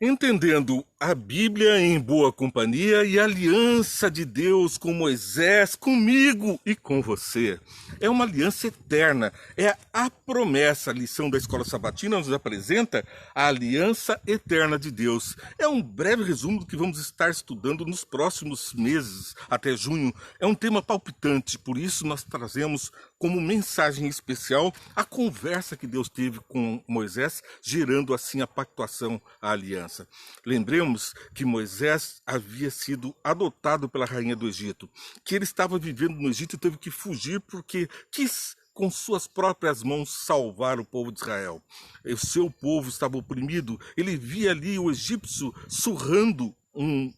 Entendendo a Bíblia em boa companhia e a aliança de Deus com Moisés, comigo e com você. É uma aliança eterna, é a promessa. A lição da Escola Sabatina nos apresenta a aliança eterna de Deus. É um breve resumo do que vamos estar estudando nos próximos meses, até junho. É um tema palpitante, por isso nós trazemos como mensagem especial a conversa que Deus teve com Moisés, gerando assim a pactuação, a aliança. Lembremos que Moisés havia sido adotado pela rainha do Egito, que ele estava vivendo no Egito e teve que fugir porque quis com suas próprias mãos salvar o povo de Israel. O seu povo estava oprimido, ele via ali o egípcio surrando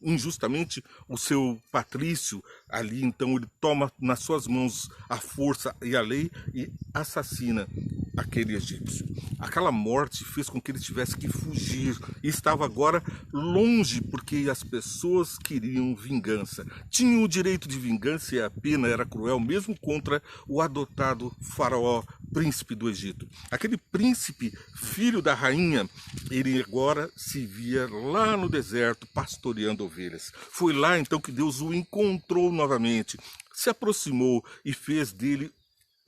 injustamente o seu patrício ali, então ele toma nas suas mãos a força e a lei e assassina aquele egípcio. Aquela morte fez com que ele tivesse que fugir e estava agora longe porque as pessoas queriam vingança. Tinham o direito de vingança e a pena era cruel mesmo contra o adotado faraó, príncipe do Egito. Aquele príncipe, filho da rainha, ele agora se via lá no deserto pastoreando ovelhas. Foi lá então que Deus o encontrou novamente, se aproximou e fez dele,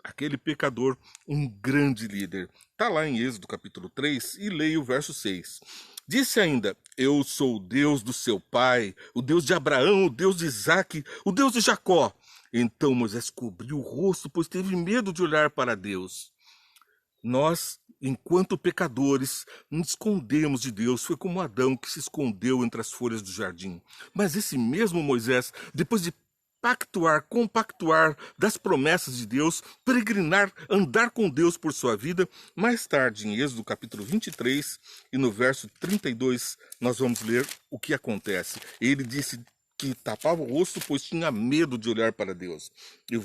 aquele pecador, um grande líder. Está lá em Êxodo capítulo 3 e leia o verso 6. Disse ainda: eu sou o Deus do seu pai, o Deus de Abraão, o Deus de Isaque, o Deus de Jacó. Então Moisés cobriu o rosto, pois teve medo de olhar para Deus. Nós, enquanto pecadores, nos escondemos de Deus. Foi como Adão que se escondeu entre as folhas do jardim. Mas esse mesmo Moisés, depois de compactuar das promessas de Deus, peregrinar, andar com Deus por sua vida, mais tarde, em Êxodo capítulo 23 e no verso 32, nós vamos ler o que acontece. Ele disse que tapava o rosto, pois tinha medo de olhar para Deus. E o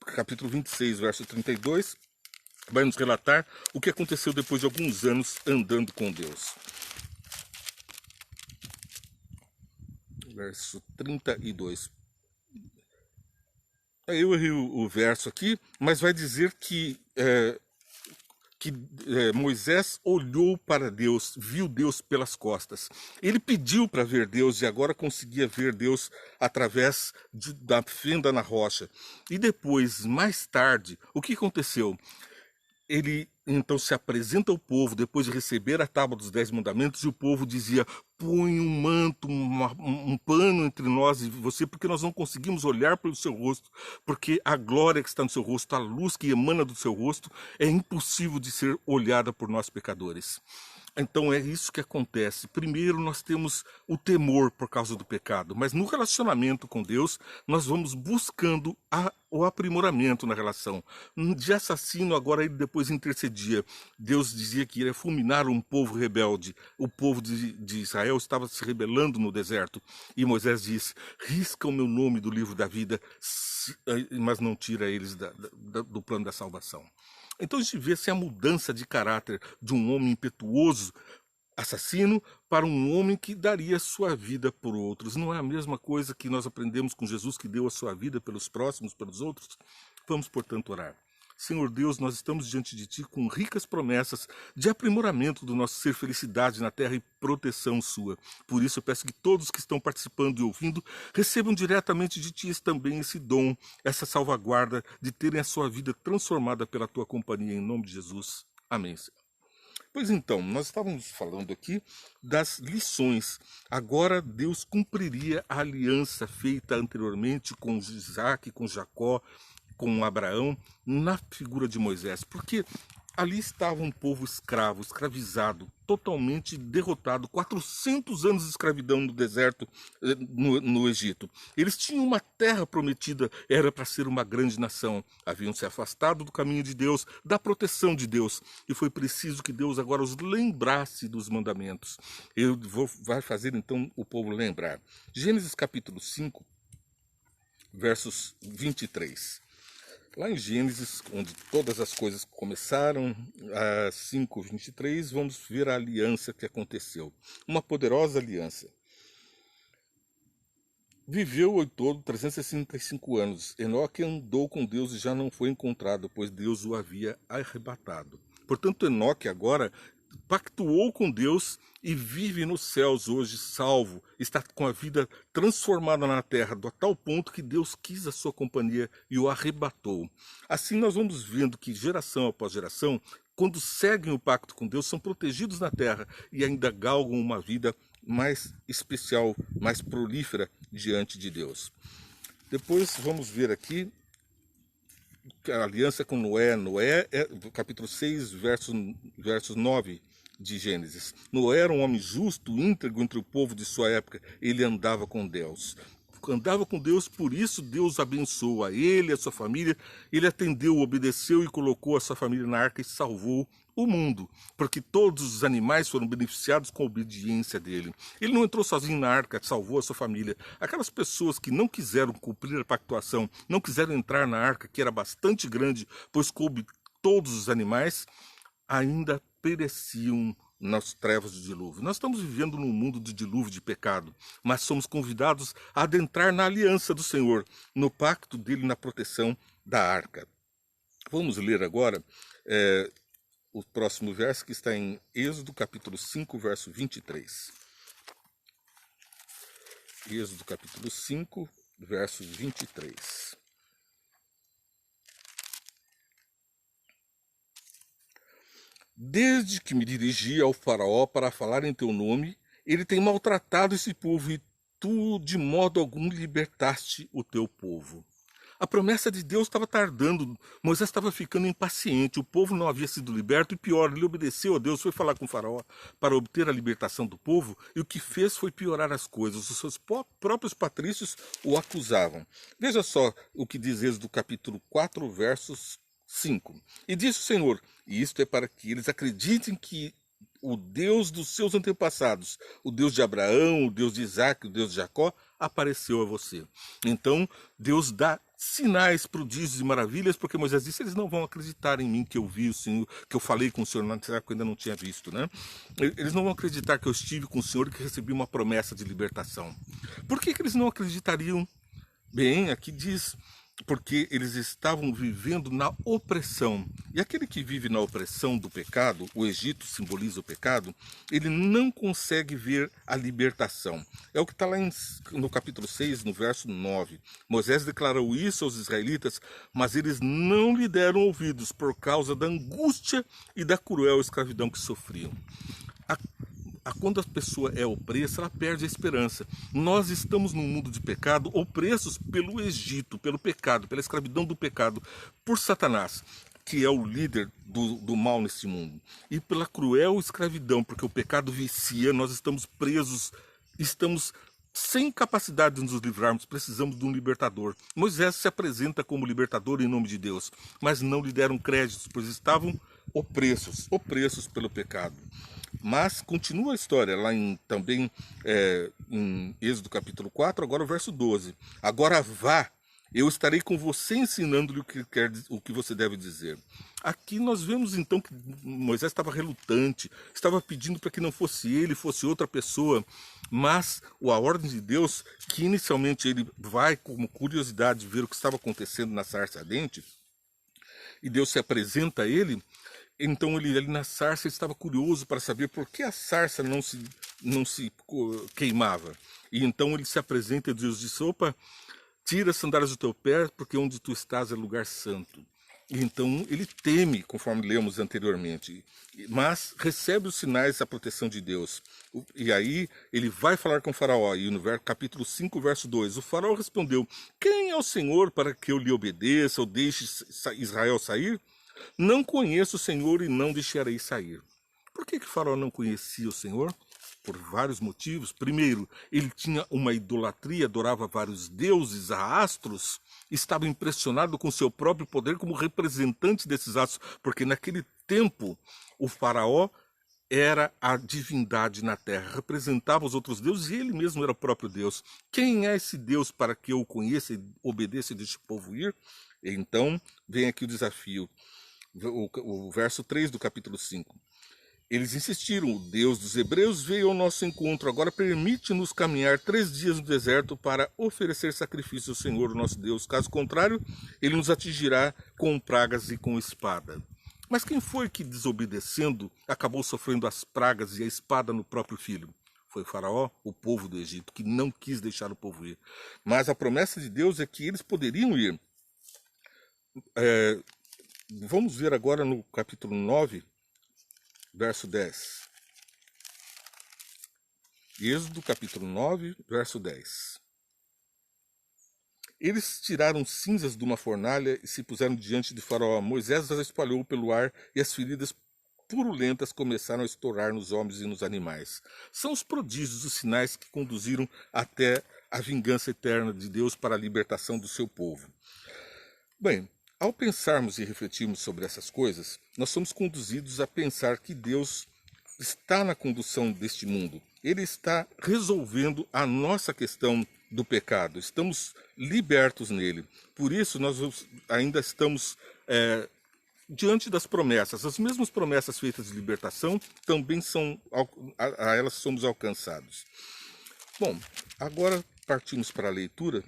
capítulo 26, verso 32, vai nos relatar o que aconteceu depois de alguns anos andando com Deus. Verso 32. Eu errei o verso aqui, mas vai dizer que Moisés olhou para Deus, viu Deus pelas costas. Ele pediu para ver Deus e agora conseguia ver Deus através da fenda na rocha. E depois, mais tarde, o que aconteceu? Ele então se apresenta ao povo depois de receber a tábua dos 10 mandamentos e o povo dizia: põe um manto, um pano entre nós e você, porque nós não conseguimos olhar pelo seu rosto, porque a glória que está no seu rosto, a luz que emana do seu rosto é impossível de ser olhada por nós pecadores. Então é isso que acontece. Primeiro nós temos o temor por causa do pecado, mas no relacionamento com Deus nós vamos buscando o aprimoramento na relação. De assassino, agora ele depois intercedia. Deus dizia que iria fulminar um povo rebelde. O povo de Israel estava se rebelando no deserto. E Moisés disse: risca o meu nome do livro da vida, mas não tira eles do plano da salvação. Então a gente vê assim, a mudança de caráter de um homem impetuoso, assassino, para um homem que daria sua vida por outros. Não é a mesma coisa que nós aprendemos com Jesus, que deu a sua vida pelos próximos, pelos outros? Vamos, portanto, orar. Senhor Deus, nós estamos diante de Ti com ricas promessas de aprimoramento do nosso ser, felicidade na terra e proteção sua. Por isso eu peço que todos que estão participando e ouvindo recebam diretamente de Ti também esse dom, essa salvaguarda de terem a sua vida transformada pela Tua companhia, em nome de Jesus. Amém, Senhor. Pois então, nós estávamos falando aqui das lições. Agora Deus cumpriria a aliança feita anteriormente com Isaac, com Jacó, com Abraão, na figura de Moisés, porque ali estava um povo escravo, escravizado, totalmente derrotado, 400 anos de escravidão no deserto, no Egito. Eles tinham uma terra prometida, era para ser uma grande nação, haviam se afastado do caminho de Deus, da proteção de Deus, e foi preciso que Deus agora os lembrasse dos mandamentos. Vai fazer então o povo lembrar. Gênesis capítulo 5, versos 23. Lá em Gênesis, onde todas as coisas começaram, a 5:23, vamos ver a aliança que aconteceu. Uma poderosa aliança. Viveu ao todo 365 anos. Enoque andou com Deus e já não foi encontrado, pois Deus o havia arrebatado. Portanto, Enoque agora pactuou com Deus e vive nos céus hoje, salvo, está com a vida transformada na terra, a tal ponto que Deus quis a sua companhia e o arrebatou. Assim nós vamos vendo que geração após geração, quando seguem o pacto com Deus, são protegidos na terra e ainda galgam uma vida mais especial, mais prolífera diante de Deus. Depois vamos ver aqui a aliança com Noé. Noé é capítulo 6, versos 9 de Gênesis. Noé era um homem justo, íntegro entre o povo de sua época. Ele andava com Deus. Andava com Deus, por isso Deus abençoou a ele, a sua família. Ele atendeu, obedeceu e colocou a sua família na arca e salvou o mundo, porque todos os animais foram beneficiados com a obediência dele. Ele não entrou sozinho na arca, salvou a sua família. Aquelas pessoas que não quiseram cumprir a pactuação, não quiseram entrar na arca, que era bastante grande, pois coube todos os animais, ainda pereciam nas trevas do dilúvio. Nós estamos vivendo num mundo de dilúvio de pecado, mas somos convidados a adentrar na aliança do Senhor, no pacto dele, na proteção da arca. Vamos ler agora o próximo verso, que está em Êxodo capítulo 5, verso 23. Êxodo capítulo 5, verso 23. Desde que me dirigi ao faraó para falar em teu nome, ele tem maltratado esse povo e tu de modo algum libertaste o teu povo. A promessa de Deus estava tardando, Moisés estava ficando impaciente, o povo não havia sido liberto e pior, ele obedeceu a Deus, foi falar com o faraó para obter a libertação do povo e o que fez foi piorar as coisas, os seus próprios patrícios o acusavam. Veja só o que diz Êxodo capítulo 4, versos 5. E disse o Senhor, e isto é para que eles acreditem que o Deus dos seus antepassados, o Deus de Abraão, o Deus de Isaac, o Deus de Jacó, apareceu a você. Então, Deus dá sinais, prodígios e maravilhas, porque Moisés disse, eles não vão acreditar em mim que eu vi o Senhor, que eu falei com o Senhor, naquela época eu ainda não tinha visto, né? Eles não vão acreditar que eu estive com o Senhor e que recebi uma promessa de libertação. Por que eles não acreditariam? Bem, aqui diz, porque eles estavam vivendo na opressão. E aquele que vive na opressão do pecado, o Egito simboliza o pecado, ele não consegue ver a libertação. É o que está lá no capítulo 6, no verso 9. Moisés declarou isso aos israelitas, mas eles não lhe deram ouvidos por causa da angústia e da cruel escravidão que sofriam. Quando a pessoa é opressa, ela perde a esperança. Nós estamos num mundo de pecado, opressos pelo Egito, pelo pecado, pela escravidão do pecado, por Satanás, que é o líder do mal nesse mundo, e pela cruel escravidão, porque o pecado vicia, nós estamos presos, estamos sem capacidade de nos livrarmos, precisamos de um libertador. Moisés se apresenta como libertador em nome de Deus, mas não lhe deram créditos, pois estavam opressos pelo pecado. Mas continua a história lá também em Êxodo capítulo 4, agora o verso 12. Agora vá, eu estarei com você ensinando-lhe o que você deve dizer. Aqui nós vemos então que Moisés estava relutante, estava pedindo para que não fosse ele, fosse outra pessoa, mas a ordem de Deus, que inicialmente ele vai como curiosidade ver o que estava acontecendo na sarça ardente, e Deus se apresenta a ele. Então ele ali na sarça estava curioso para saber por que a sarça não se queimava. E então ele se apresenta e Deus diz, opa, tira as sandálias do teu pé, porque onde tu estás é lugar santo. E então ele teme, conforme lemos anteriormente, mas recebe os sinais da proteção de Deus. E aí ele vai falar com o faraó, e no capítulo 5, verso 2, o faraó respondeu, quem é o Senhor para que eu lhe obedeça ou deixe Israel sair? Não conheço o Senhor e não deixarei sair. Por que Faraó não conhecia o Senhor? Por vários motivos. Primeiro, ele tinha uma idolatria, adorava vários deuses, a astros, estava impressionado com seu próprio poder como representante desses astros, porque naquele tempo o Faraó era a divindade na terra, representava os outros deuses e ele mesmo era o próprio Deus. Quem é esse Deus para que eu o conheça e obedeça e deixe o povo ir? Então, vem aqui o desafio. O verso 3 do capítulo 5. Eles insistiram, o Deus dos Hebreus veio ao nosso encontro, agora permite-nos caminhar 3 dias no deserto para oferecer sacrifício ao Senhor, nosso Deus. Caso contrário, ele nos atingirá com pragas e com espada. Mas quem foi que, desobedecendo, acabou sofrendo as pragas e a espada no próprio filho? Foi Faraó, o povo do Egito, que não quis deixar o povo ir. Mas a promessa de Deus é que eles poderiam ir. Vamos ver agora no capítulo 9, verso 10. Êxodo capítulo 9, verso 10. Eles tiraram cinzas de uma fornalha e se puseram diante de Faraó. Moisés as espalhou pelo ar e as feridas purulentas começaram a estourar nos homens e nos animais. São os prodígios, os sinais que conduziram até a vingança eterna de Deus para a libertação do seu povo. Bem, ao pensarmos e refletirmos sobre essas coisas, nós somos conduzidos a pensar que Deus está na condução deste mundo. Ele está resolvendo a nossa questão do pecado. Estamos libertos nele. Por isso, nós ainda estamos diante das promessas. As mesmas promessas feitas de libertação também a elas somos alcançados. Bom, agora partimos para a leitura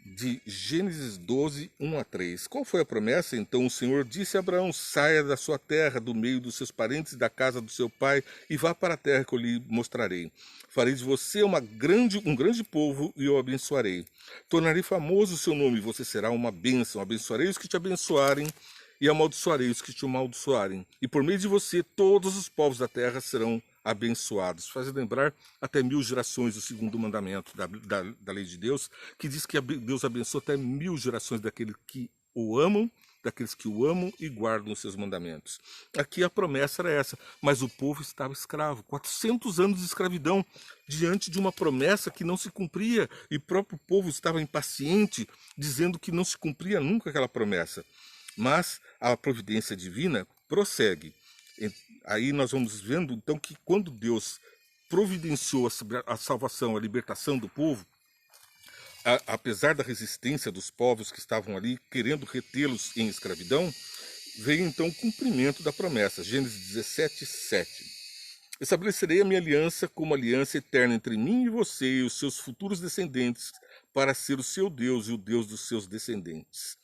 de Gênesis 12, 1 a 3. Qual foi a promessa? Então o Senhor disse a Abraão, saia da sua terra, do meio dos seus parentes e da casa do seu pai, e vá para a terra que eu lhe mostrarei. Farei de você um grande povo e o abençoarei. Tornarei famoso o seu nome, e você será uma bênção. Abençoarei os que te abençoarem, e amaldiçoarei os que te amaldiçoarem. E por meio de você, todos os povos da terra serão abençoados. Faz lembrar até 1000 gerações o segundo mandamento da lei de Deus, que diz que Deus abençoa até 1000 gerações daqueles que o amam e guardam os seus mandamentos. Aqui a promessa era essa, mas o povo estava escravo. 400 anos de escravidão diante de uma promessa que não se cumpria, e o próprio povo estava impaciente, dizendo que não se cumpria nunca aquela promessa. Mas a providência divina prossegue. Aí nós vamos vendo, então, que quando Deus providenciou a salvação, a libertação do povo, apesar da resistência dos povos que estavam ali, querendo retê-los em escravidão, veio então o cumprimento da promessa. Gênesis 17, 7. Estabelecerei a minha aliança como aliança eterna entre mim e você e os seus futuros descendentes, para ser o seu Deus e o Deus dos seus descendentes.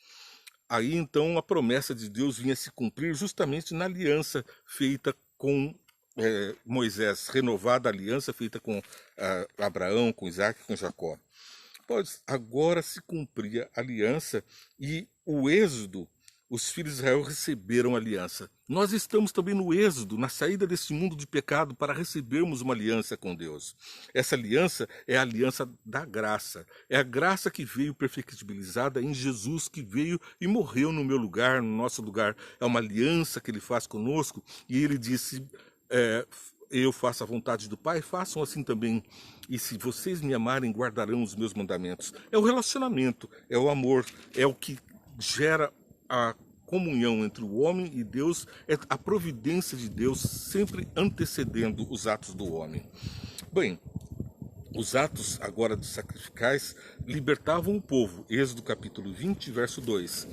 Aí então a promessa de Deus vinha se cumprir justamente na aliança feita com Moisés, renovada a aliança feita com Abraão, com Isaac e com Jacó. Pois agora se cumpria a aliança e o êxodo, os filhos de Israel receberam a aliança. Nós estamos também no êxodo, na saída desse mundo de pecado, para recebermos uma aliança com Deus. Essa aliança é a aliança da graça. É a graça que veio perfectibilizada em Jesus, que veio e morreu no meu lugar, no nosso lugar. É uma aliança que ele faz conosco, e ele disse, eu faço a vontade do Pai, façam assim também. E se vocês me amarem, guardarão os meus mandamentos. É o relacionamento, é o amor, é o que gera a comunhão entre o homem e Deus, é a providência de Deus sempre antecedendo os atos do homem. Bem, os atos agora dos sacrificais libertavam o povo. Êxodo capítulo 20, verso 2.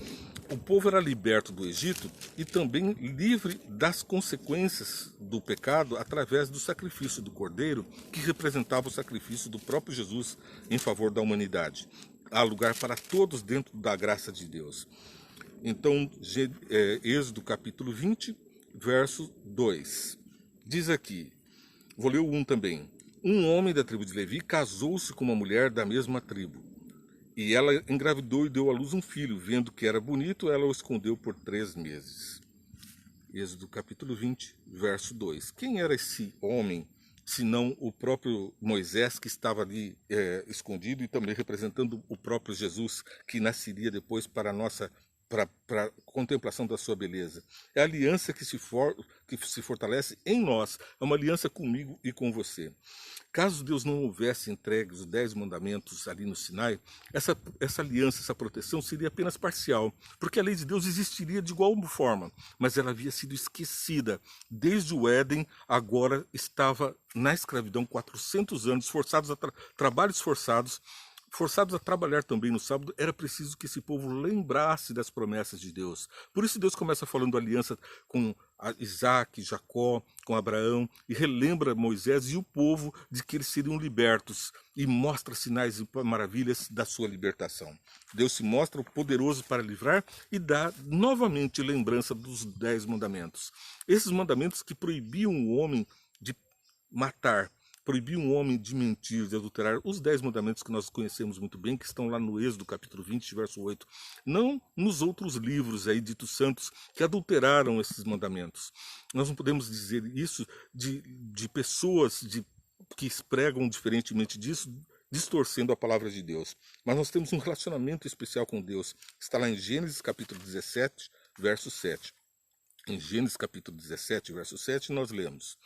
O povo era liberto do Egito e também livre das consequências do pecado através do sacrifício do cordeiro, que representava o sacrifício do próprio Jesus em favor da humanidade. Há lugar para todos dentro da graça de Deus. Então, Êxodo capítulo 20, verso 2. Diz aqui, vou ler o 1 também. Um homem da tribo de Levi casou-se com uma mulher da mesma tribo. E ela engravidou e deu à luz um filho. Vendo que era bonito, ela o escondeu por 3 meses. Êxodo capítulo 20, verso 2. Quem era esse homem, senão o próprio Moisés, que estava ali escondido, e também representando o próprio Jesus, que nasceria depois para a nossa para a contemplação da sua beleza. É a aliança que se fortalece em nós. É uma aliança comigo e com você. Caso Deus não houvesse entregue os 10 mandamentos ali no Sinai, essa aliança, essa proteção seria apenas parcial, porque a lei de Deus existiria de igual forma, mas ela havia sido esquecida. Desde o Éden, agora estava na escravidão 400 anos, forçados a trabalhos forçados, forçados a trabalhar também no sábado, era preciso que esse povo lembrasse das promessas de Deus. Por isso Deus começa falando aliança com Isaac, Jacó, com Abraão, e relembra Moisés e o povo de que eles seriam libertos, e mostra sinais e maravilhas da sua libertação. Deus se mostra poderoso para livrar e dá novamente lembrança dos 10 mandamentos. Esses mandamentos que proibiam o homem de matar, proibiu um homem de mentir, de adulterar, os 10 mandamentos que nós conhecemos muito bem, que estão lá no Êxodo, capítulo 20, verso 8. Não nos outros livros aí ditos santos que adulteraram esses mandamentos. Nós não podemos dizer isso de pessoas que pregam diferentemente disso, distorcendo a palavra de Deus. Mas nós temos um relacionamento especial com Deus. Está lá em Gênesis, capítulo 17, verso 7. Em Gênesis, capítulo 17, verso 7, nós lemos: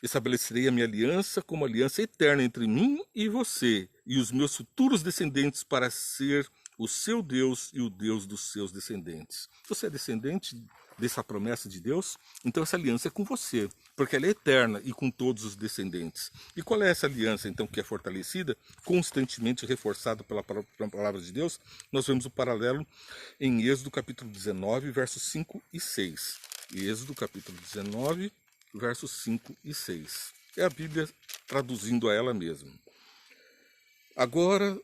estabelecerei a minha aliança como aliança eterna entre mim e você, e os meus futuros descendentes, para ser o seu Deus e o Deus dos seus descendentes. Você é descendente dessa promessa de Deus? Então essa aliança é com você, porque ela é eterna e com todos os descendentes. E qual é essa aliança, então, que é fortalecida, constantemente reforçada pela palavra de Deus? Nós vemos o paralelo em Êxodo, capítulo 19, versos 5 e 6. Êxodo, capítulo 19, versos 5 e 6. É a Bíblia traduzindo a ela mesma. Agora,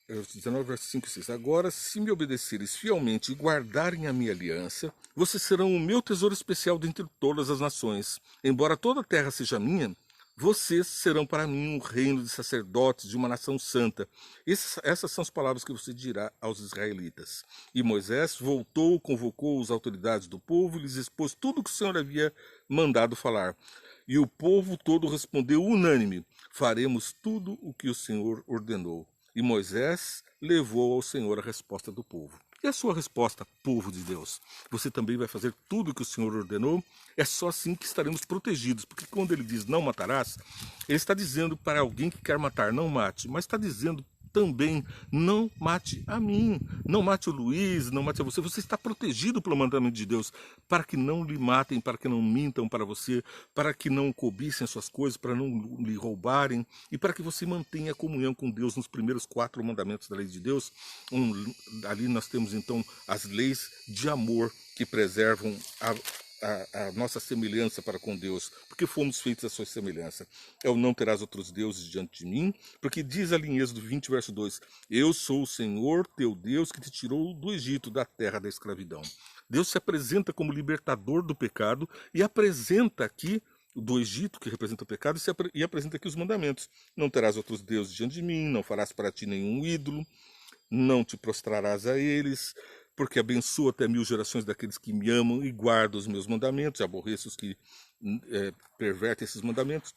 19, versos 5 e 6. Agora, se me obedeceres fielmente e guardarem a minha aliança, vocês serão o meu tesouro especial dentre todas as nações. Embora toda a terra seja minha, vocês serão para mim um reino de sacerdotes, de uma nação santa. Essas são as palavras que você dirá aos israelitas. E Moisés voltou, convocou as autoridades do povo e lhes expôs tudo o que o Senhor havia mandado falar. E o povo todo respondeu unânime: faremos tudo o que o Senhor ordenou. E Moisés levou ao Senhor a resposta do povo. E a sua resposta, povo de Deus? Você também vai fazer tudo o que o Senhor ordenou? É só assim que estaremos protegidos, porque quando ele diz não matarás, ele está dizendo para alguém que quer matar, não mate, mas está dizendo também, não mate a mim, não mate o Luiz, não mate a você. Você está protegido pelo mandamento de Deus, para que não lhe matem, para que não mintam para você, para que não cobicem as suas coisas, para não lhe roubarem, e para que você mantenha a comunhão com Deus nos primeiros 4 mandamentos da lei de Deus. Ali nós temos então as leis de amor que preservam a nossa semelhança para com Deus, porque fomos feitos à sua semelhança. É o não terás outros deuses diante de mim, porque diz ali em Êxodo 20, verso 2, eu sou o Senhor teu Deus que te tirou do Egito, da terra da escravidão. Deus se apresenta como libertador do pecado e apresenta aqui do Egito, que representa o pecado, e apresenta aqui os mandamentos. Não terás outros deuses diante de mim, não farás para ti nenhum ídolo, não te prostrarás a eles, porque abençoo até 1000 gerações daqueles que me amam e guardam os meus mandamentos, e aborreço os que pervertem esses mandamentos.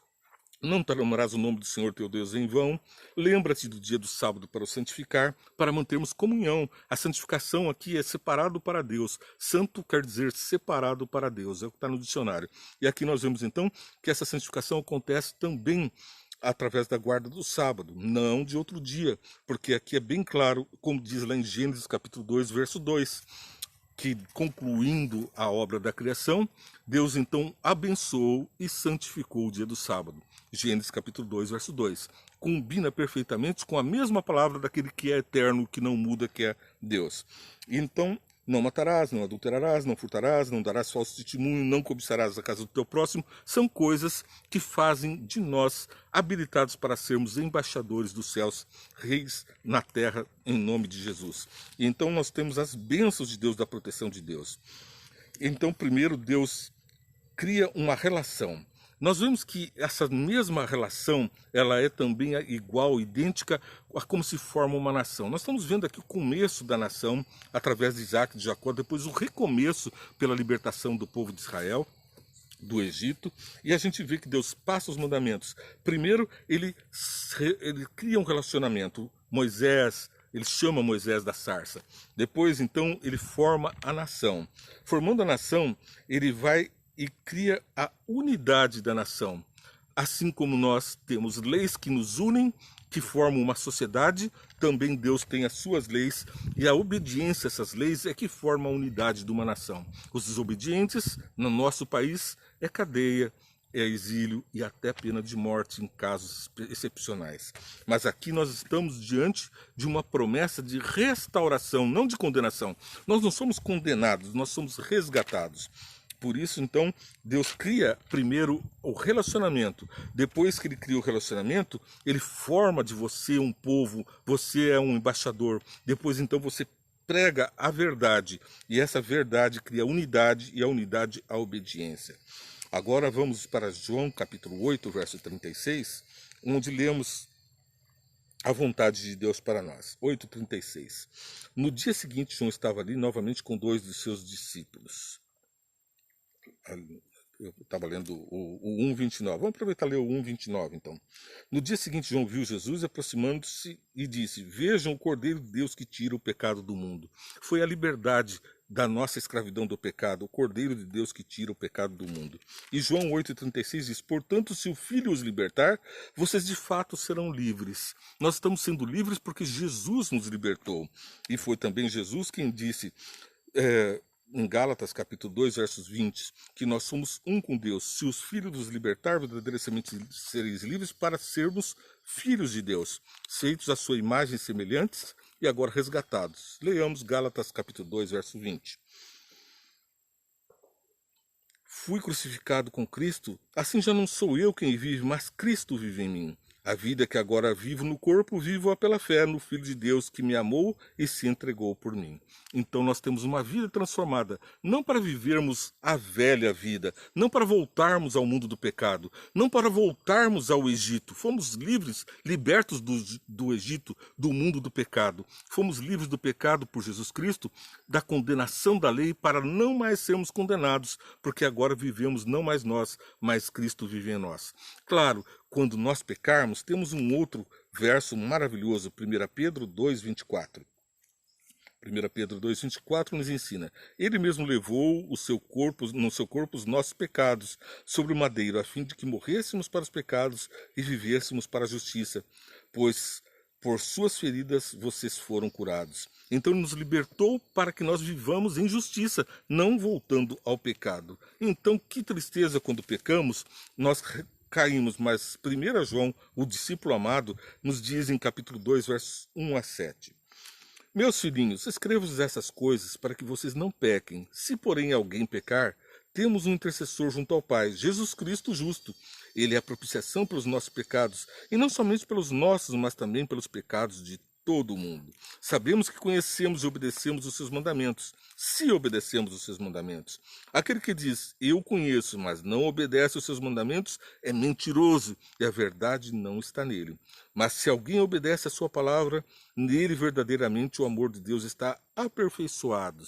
Não tomarás o nome do Senhor teu Deus em vão. Lembra-te do dia do sábado para o santificar, para mantermos comunhão. A santificação aqui é separado para Deus. Santo quer dizer separado para Deus, é o que está no dicionário. E aqui nós vemos então que essa santificação acontece também através da guarda do sábado, não de outro dia, porque aqui é bem claro, como diz lá em Gênesis capítulo 2, verso 2, que concluindo a obra da criação, Deus então abençoou e santificou o dia do sábado. Gênesis capítulo 2, verso 2. Combina perfeitamente com a mesma palavra daquele que é eterno, que não muda, que é Deus. Então, não matarás, não adulterarás, não furtarás, não darás falso testemunho, não cobiçarás a casa do teu próximo, são coisas que fazem de nós habilitados para sermos embaixadores dos céus, reis na terra, em nome de Jesus. E então nós temos as bênçãos de Deus, da proteção de Deus. Então, primeiro, Deus cria uma relação. Nós vemos que essa mesma relação, ela é também igual, idêntica a como se forma uma nação. Nós estamos vendo aqui o começo da nação, através de Isaac e de Jacó, depois o recomeço pela libertação do povo de Israel, do Egito, e a gente vê que Deus passa os mandamentos. Primeiro, ele cria um relacionamento. Ele chama Moisés da sarça. Depois, então, ele forma a nação. Formando a nação, ele vai e cria a unidade da nação. Assim como nós temos leis que nos unem, que formam uma sociedade, também Deus tem as suas leis, e a obediência a essas leis é que forma a unidade de uma nação. Os desobedientes, no nosso país, é cadeia, é exílio e até pena de morte em casos excepcionais. Mas aqui nós estamos diante de uma promessa de restauração, não de condenação. Nós não somos condenados, nós somos resgatados. Por isso, então, Deus cria primeiro o relacionamento. Depois que ele cria o relacionamento, ele forma de você um povo, você é um embaixador. Depois, então, você prega a verdade. E essa verdade cria unidade, e a unidade a obediência. Agora vamos para João capítulo 8, verso 36, onde lemos a vontade de Deus para nós. 8:36. No dia seguinte, João estava ali novamente com 2 de seus discípulos. Eu estava lendo o 1:29. Vamos aproveitar e ler o 1:29, então. No dia seguinte, João viu Jesus aproximando-se e disse: Vejam o Cordeiro de Deus que tira o pecado do mundo. Foi a liberdade da nossa escravidão do pecado, o Cordeiro de Deus que tira o pecado do mundo. E João 8:36 diz: Portanto, se o Filho os libertar, vocês de fato serão livres. Nós estamos sendo livres porque Jesus nos libertou. E foi também Jesus quem disse... em Gálatas, capítulo 2, versos 20, que nós somos um com Deus. Se os filhos nos libertar, verdadeiramente sereis livres para sermos filhos de Deus, feitos à sua imagem e semelhantes e agora resgatados. Leiamos Gálatas, capítulo 2, verso 20. Fui crucificado com Cristo, assim já não sou eu quem vive, mas Cristo vive em mim. A vida que agora vivo no corpo, vivo-a pela fé no Filho de Deus que me amou e se entregou por mim. Então nós temos uma vida transformada, não para vivermos a velha vida, não para voltarmos ao mundo do pecado, não para voltarmos ao Egito. Fomos livres, libertos do Egito, do mundo do pecado. Fomos livres do pecado por Jesus Cristo, da condenação da lei, para não mais sermos condenados, porque agora vivemos não mais nós, mas Cristo vive em nós. Claro, quando nós pecarmos, temos um outro verso maravilhoso, 1 Pedro 2:24. 1 Pedro 2:24 nos ensina: Ele mesmo levou no seu corpo os nossos pecados sobre o madeiro, a fim de que morrêssemos para os pecados e vivêssemos para a justiça, pois por suas feridas vocês foram curados. Então ele nos libertou para que nós vivamos em justiça, não voltando ao pecado. Então que tristeza quando pecamos, nós caímos, mas 1 João, o discípulo amado, nos diz em capítulo 2, versos 1-7. Meus filhinhos, escrevo-vos essas coisas para que vocês não pequem. Se, porém, alguém pecar, temos um intercessor junto ao Pai, Jesus Cristo justo. Ele é a propiciação pelos nossos pecados, e não somente pelos nossos, mas também pelos pecados de todo o mundo. Sabemos que conhecemos e obedecemos os seus mandamentos, se obedecemos os seus mandamentos. Aquele que diz, eu conheço, mas não obedece os seus mandamentos, é mentiroso, e a verdade não está nele. Mas se alguém obedece a sua palavra, nele verdadeiramente o amor de Deus está aperfeiçoado.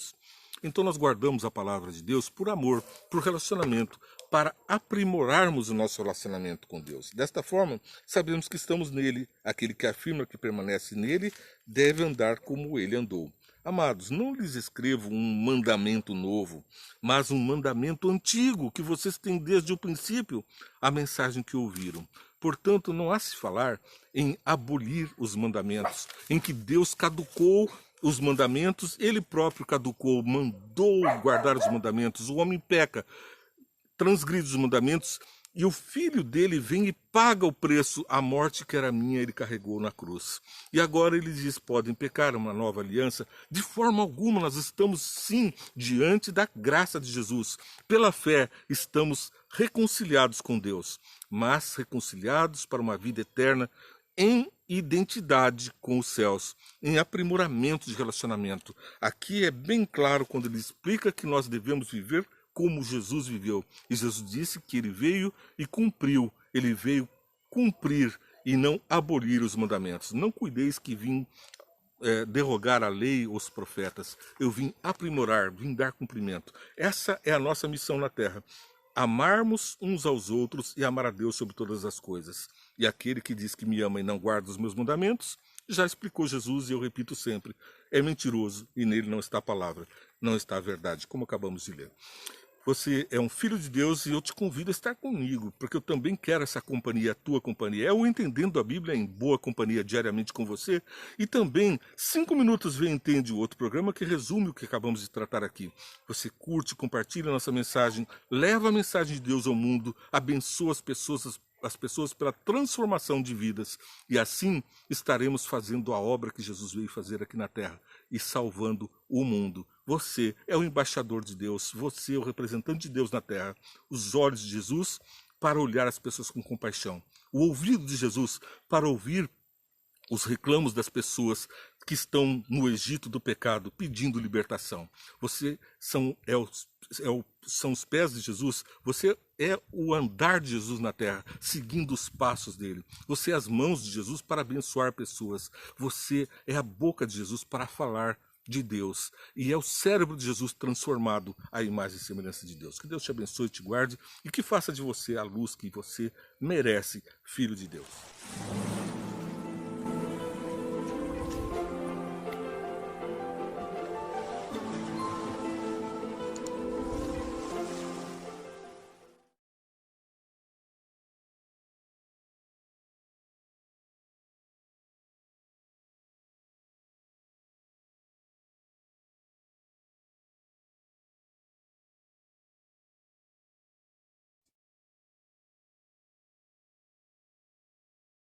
Então nós guardamos a palavra de Deus por amor, por relacionamento, para aprimorarmos o nosso relacionamento com Deus. Desta forma, sabemos que estamos nele. Aquele que afirma que permanece nele deve andar como ele andou. Amados, não lhes escrevo um mandamento novo, mas um mandamento antigo que vocês têm desde o princípio, a mensagem que ouviram. Portanto, não há se falar em abolir os mandamentos, em que Deus caducou os mandamentos, ele próprio caducou, mandou guardar os mandamentos. O homem peca, transgride os mandamentos, e o filho dele vem e paga o preço, a morte que era minha, ele carregou na cruz. E agora ele diz, podem pecar, uma nova aliança. De forma alguma, nós estamos sim diante da graça de Jesus. Pela fé, estamos reconciliados com Deus, mas reconciliados para uma vida eterna em identidade com os céus, em aprimoramento de relacionamento. Aqui é bem claro quando ele explica que nós devemos viver como Jesus viveu. E Jesus disse que ele veio e cumpriu. Ele veio cumprir e não abolir os mandamentos. Não cuideis que vim derrogar a lei ou os profetas. Eu vim aprimorar, vim dar cumprimento. Essa é a nossa missão na terra. Amarmos uns aos outros e amar a Deus sobre todas as coisas. E aquele que diz que me ama e não guarda os meus mandamentos, já explicou Jesus e eu repito sempre, é mentiroso e nele não está a palavra, não está a verdade, como acabamos de ler. Você é um filho de Deus e eu te convido a estar comigo, porque eu também quero essa companhia, a tua companhia. É o Entendendo a Bíblia em boa companhia diariamente com você. E também, 5 minutos vem Entende, o outro programa que resume o que acabamos de tratar aqui. Você curte, compartilha a nossa mensagem, leva a mensagem de Deus ao mundo, abençoa as pessoas pela transformação de vidas. E assim estaremos fazendo a obra que Jesus veio fazer aqui na terra e salvando o mundo. Você é o embaixador de Deus, você é o representante de Deus na terra. Os olhos de Jesus para olhar as pessoas com compaixão. O ouvido de Jesus para ouvir os reclamos das pessoas que estão no Egito do pecado, pedindo libertação. Você são os pés de Jesus, você é o andar de Jesus na terra, seguindo os passos dele. Você é as mãos de Jesus para abençoar pessoas. Você é a boca de Jesus para falar de Deus. E é o cérebro de Jesus transformado à imagem e semelhança de Deus. Que Deus te abençoe e te guarde e que faça de você a luz que você merece, filho de Deus.